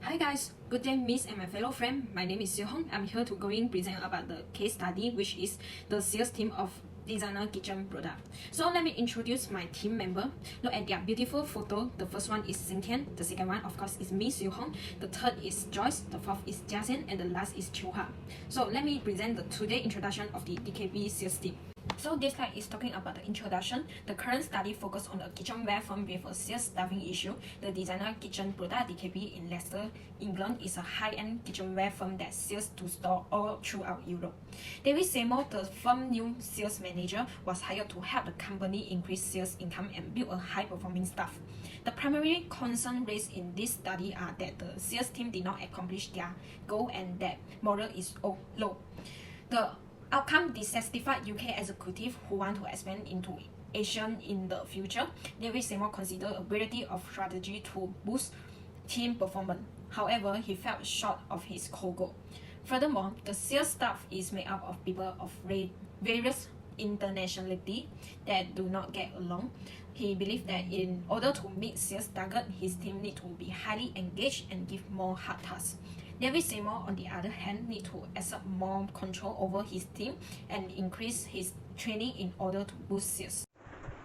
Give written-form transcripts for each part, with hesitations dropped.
Hi guys, good day Miss and my fellow friend. My name is Siew. I'm here to present about the case study which is the sales team of designer kitchen product. So let me introduce my team member. Look at their beautiful photo. The first one is Sin Tien, the second one of course is me Siew, the third is Joyce, the fourth is Jia Xian, and the last is Qiu Hua. So let me present the today introduction of the DKB sales team. So this slide is talking about the introduction. The current study focused on a kitchenware firm with a sales staffing issue. The designer kitchen product DKB in Leicester, England is a high-end kitchenware firm that sells to stores all throughout Europe. David Seymour, the firm's new sales manager, was hired to help the company increase sales income and build a high-performing staff. The primary concern raised in this study are that the sales team did not accomplish their goal and that morale is low. The outcome dissatisfied UK executives who want to expand into Asia in the future. David Seymour considered a variety of strategies to boost team performance. However, he fell short of his core goal. Furthermore, the sales staff is made up of people of various internationality that do not get along. He believed that in order to meet sales target, his team need to be highly engaged and give more hard tasks. David Seymour, on the other hand, need to exert more control over his team and increase his training in order to boost sales.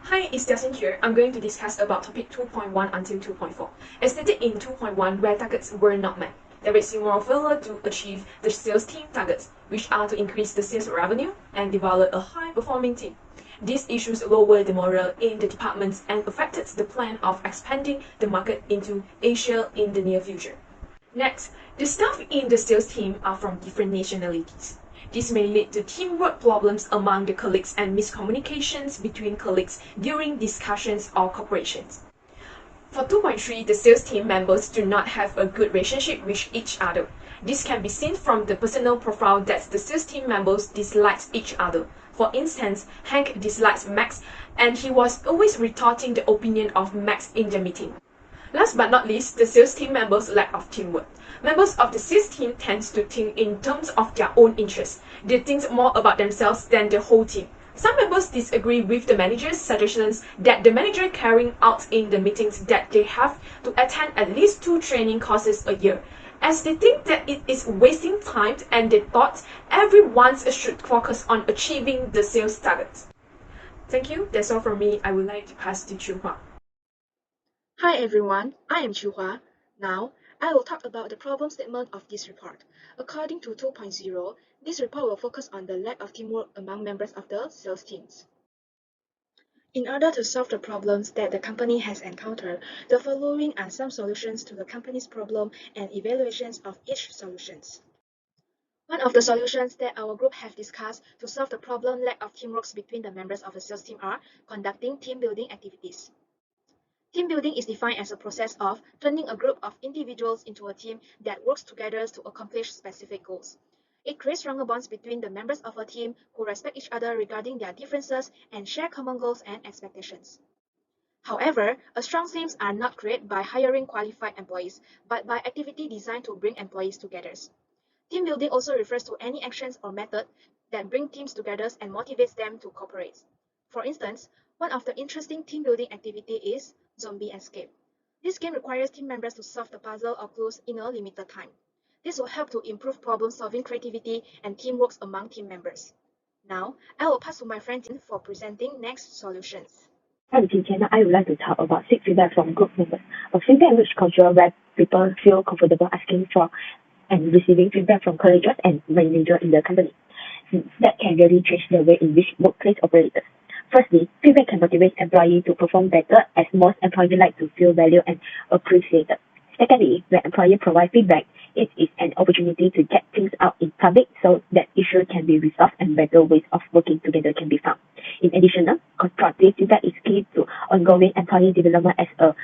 Hi, it's Jia Xian here. I'm going to discuss about topic 2.1 until 2.4. As stated in 2.1, where targets were not met, David Seymour failed to achieve the sales team targets, which are to increase the sales revenue and develop a high-performing team. These issues lowered the morale in the departments and affected the plan of expanding the market into Asia in the near future. Next, the staff in the sales team are from different nationalities. This may lead to teamwork problems among the colleagues and miscommunications between colleagues during discussions or cooperations. For 2.3, the sales team members do not have a good relationship with each other. This can be seen from the personal profile that the sales team members dislike each other. For instance, Hank dislikes Max, and he was always retorting the opinion of Max in the meeting. Last but not least, the sales team members' lack of teamwork. Members of the sales team tend to think in terms of their own interests. They think more about themselves than the whole team. Some members disagree with the manager's suggestions that the manager carrying out in the meetings that they have to attend at least 2 training courses a year, as they think that it is wasting time and they thought everyone should focus on achieving the sales targets. Thank you. That's all from me. I would like to pass to Qiu Hua. Hi everyone, I am Qiu Hua. Now, I will talk about the problem statement of this report. According to 2.0, this report will focus on the lack of teamwork among members of the sales teams. In order to solve the problems that the company has encountered, the following are some solutions to the company's problem and evaluations of each solutions. One of the solutions that our group have discussed to solve the problem lack of teamwork between the members of the sales team are conducting team building activities. Team building is defined as a process of turning a group of individuals into a team that works together to accomplish specific goals. It creates stronger bonds between the members of a team who respect each other regarding their differences and share common goals and expectations. However, strong teams are not created by hiring qualified employees, but by activity designed to bring employees together. Team building also refers to any actions or method that bring teams together and motivates them to cooperate. For instance, one of the interesting team building activity is Zombie Escape. This game requires team members to solve the puzzle or clues in a limited time. This will help to improve problem-solving creativity and teamwork among team members. Now, I will pass to my friend Tin for presenting next solutions. Hi, Sin Tien. I would like to talk about seek feedback from group members. A feedback-rich culture where people feel comfortable asking for and receiving feedback from colleagues and managers in the company. That can really change the way in which workplace operates. Firstly, feedback can motivate employees to perform better as most employees like to feel valued and appreciated. Secondly, when employees provide feedback, it is an opportunity to get things out in public so that issues can be resolved and better ways of working together can be found. In addition, constructive feedback is key to ongoing employee development as a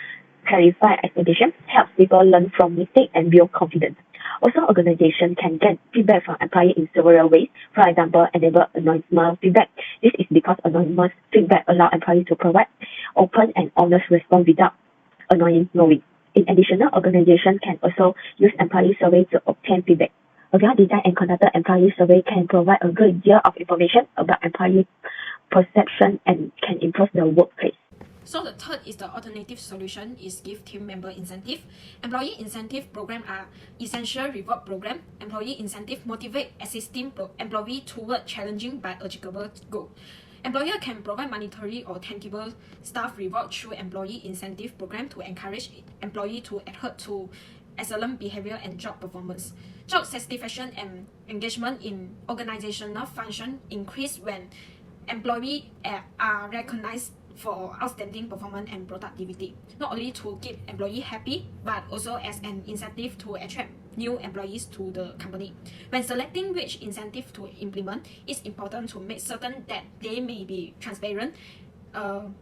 clarified explanation helps people learn from mistakes and build confidence. Also, organizations can get feedback from employees in several ways. For example, enable anonymous feedback. This is because anonymous feedback allows employees to provide open and honest response without annoying knowing. In addition, organizations can also use employee surveys to obtain feedback. A well-designed and conducted employee survey can provide a good deal of information about employee perception and can improve the workplace. So the third is the alternative solution is give team member incentive. Employee incentive program are essential reward program. Employee incentive motivate existing employee toward challenging but achievable goal. Employer can provide monetary or tangible staff reward through employee incentive program to encourage employee to adhere to excellent behavior and job performance. Job satisfaction and engagement in organizational function increase when employees are recognized for outstanding performance and productivity, not only to keep employees happy, but also as an incentive to attract new employees to the company. When selecting which incentive to implement, it's important to make certain that they may be transparent,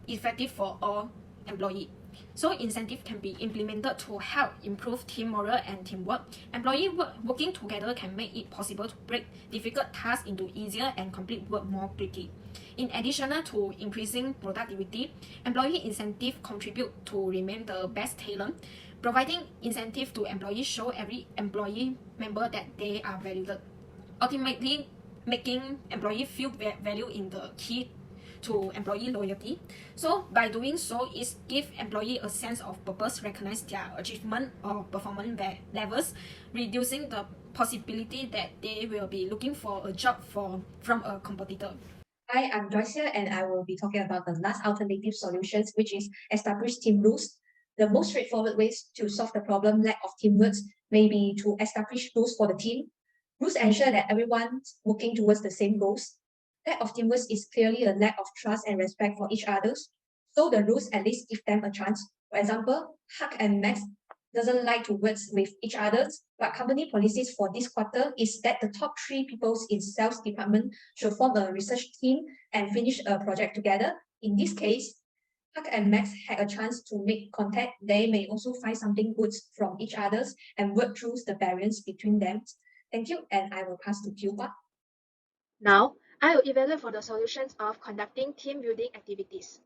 effective for all employees. So incentive can be implemented to help improve team morale and teamwork. Employees working together can make it possible to break difficult tasks into easier and complete work more quickly. In addition to increasing productivity, employee incentive contribute to remain the best talent. Providing incentive to employees show every employee member that they are valued. Ultimately, making employees feel value in the key to employee loyalty. So by doing so, it gives employee a sense of purpose, recognize their achievement or performance levels, reducing the possibility that they will be looking for a job from a competitor. Hi, I'm Joyce here, and I will be talking about the last alternative solutions, which is establish team rules. The most straightforward ways to solve the problem lack of teamwork may be to establish rules for the team. Rules ensure that everyone's working towards the same goals. Lack of teamwork is clearly a lack of trust and respect for each other. So the rules at least give them a chance. For example, Huck and Max doesn't like to work with each other, but company policies for this quarter is that the top 3 people in sales department should form a research team and finish a project together. In this case, Huck and Max had a chance to make contact. They may also find something good from each other and work through the barriers between them. Thank you, and I will pass to Qiu Hua. Now, I will evaluate for the solutions of conducting team building activities.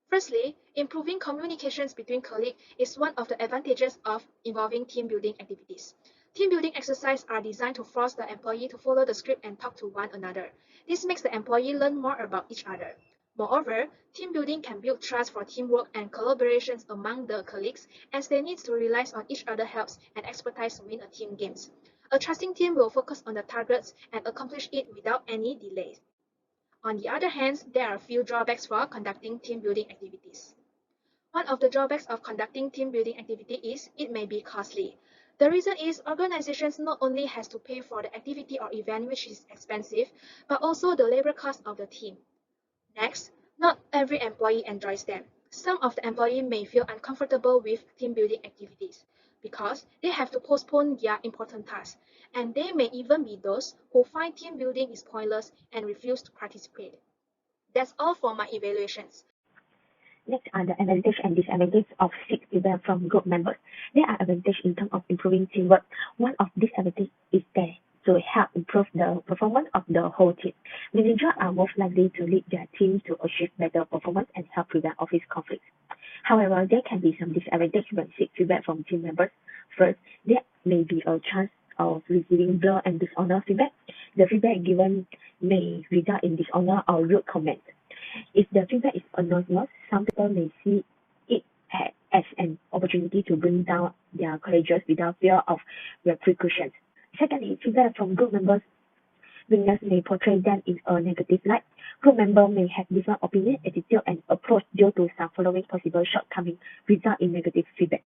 Firstly, improving communications between colleagues is one of the advantages of involving team building activities. Team building exercises are designed to force the employee to follow the script and talk to one another. This makes the employee learn more about each other. Moreover, team building can build trust for teamwork and collaborations among the colleagues, as they need to rely on each other's help and expertise to win a team game. A trusting team will focus on the targets and accomplish it without any delays. On the other hand, there are a few drawbacks for conducting team building activities. One of the drawbacks of conducting team building activity is it may be costly. The reason is organizations not only has to pay for the activity or event, which is expensive, but also the labor cost of the team. Next, not every employee enjoys them. Some of the employees may feel uncomfortable with team building activities because they have to postpone their important tasks, and there may even be those who find team building is pointless and refuse to participate. That's all for my evaluations. Next are the advantage and disadvantage of seek feedback from group members. There are advantages in terms of improving teamwork. One of these advantages is that to help improve the performance of the whole team. Managers are most likely to lead their team to achieve better performance and help prevent office conflicts. However, there can be some disadvantages when seek feedback from team members. First, there may be a chance of receiving blur and dishonest feedback. The feedback given may result in dishonest or rude comments. If the feedback is anonymous, some people may see it as an opportunity to bring down their colleagues without fear of repercussions. Secondly, feedback from group members weakness may portray them in a negative light. Group members may have different opinion, attitude, and approach due to some following possible shortcomings, result in negative feedback.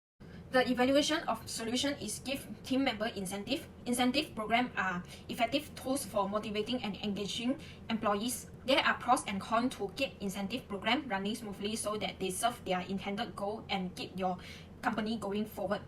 The evaluation of solution is give team member incentive. Incentive programs are effective tools for motivating and engaging employees. There are pros and cons to keep incentive program running smoothly so that they serve their intended goal and keep your company going forward.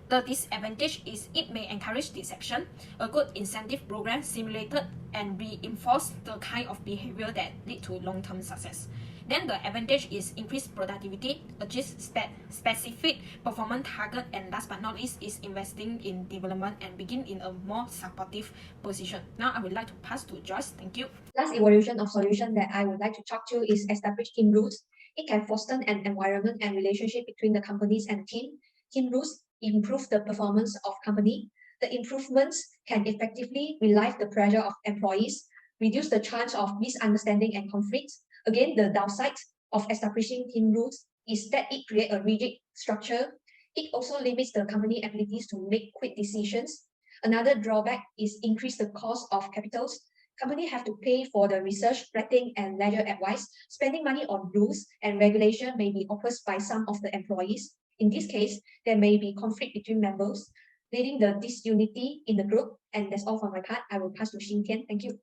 The disadvantage is it may encourage deception. A good incentive program simulated and reinforce the kind of behavior that lead to long-term success. Then the advantage is increased productivity, achieve specific performance target, and last but not least is investing in development and begin in a more supportive position. Now I would like to pass to Joyce. Thank you. Last evolution of solution that I would like to talk to is establish team rules. It can foster an environment and relationship between the companies and team. Team rules improve the performance of company. The improvements can effectively relieve the pressure of employees, reduce the chance of misunderstanding and conflicts. Again, the downside, of establishing team rules is that it creates a rigid structure. It also limits the company abilities to make quick decisions. Another drawback is increase the cost of capitals. Companies have to pay for the research, writing, and legal advice. Spending money on rules and regulation may be opposed by some of the employees. In this case, there may be conflict between members, leading the disunity in the group. And that's all for my part. I will pass to Sin Tien. Thank you.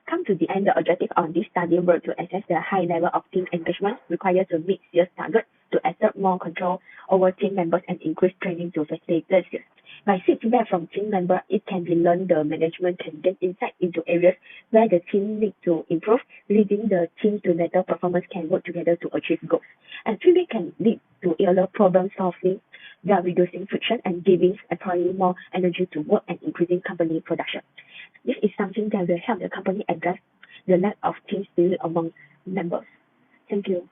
Come to the end, the objective of this study were to assess the high level of team engagement required to meet sales targets, to exert more control over team members and increase training to facilitate sales. By seeking feedback from team members, it can be learned the management can gain insight into areas where the team needs to improve, leading the team to better performance can work together to achieve goals. And feedback can lead to earlier problem solving while reducing friction and giving employees more energy to work and increasing company production. This is something that will help the company address the lack of team spirit among members. Thank you.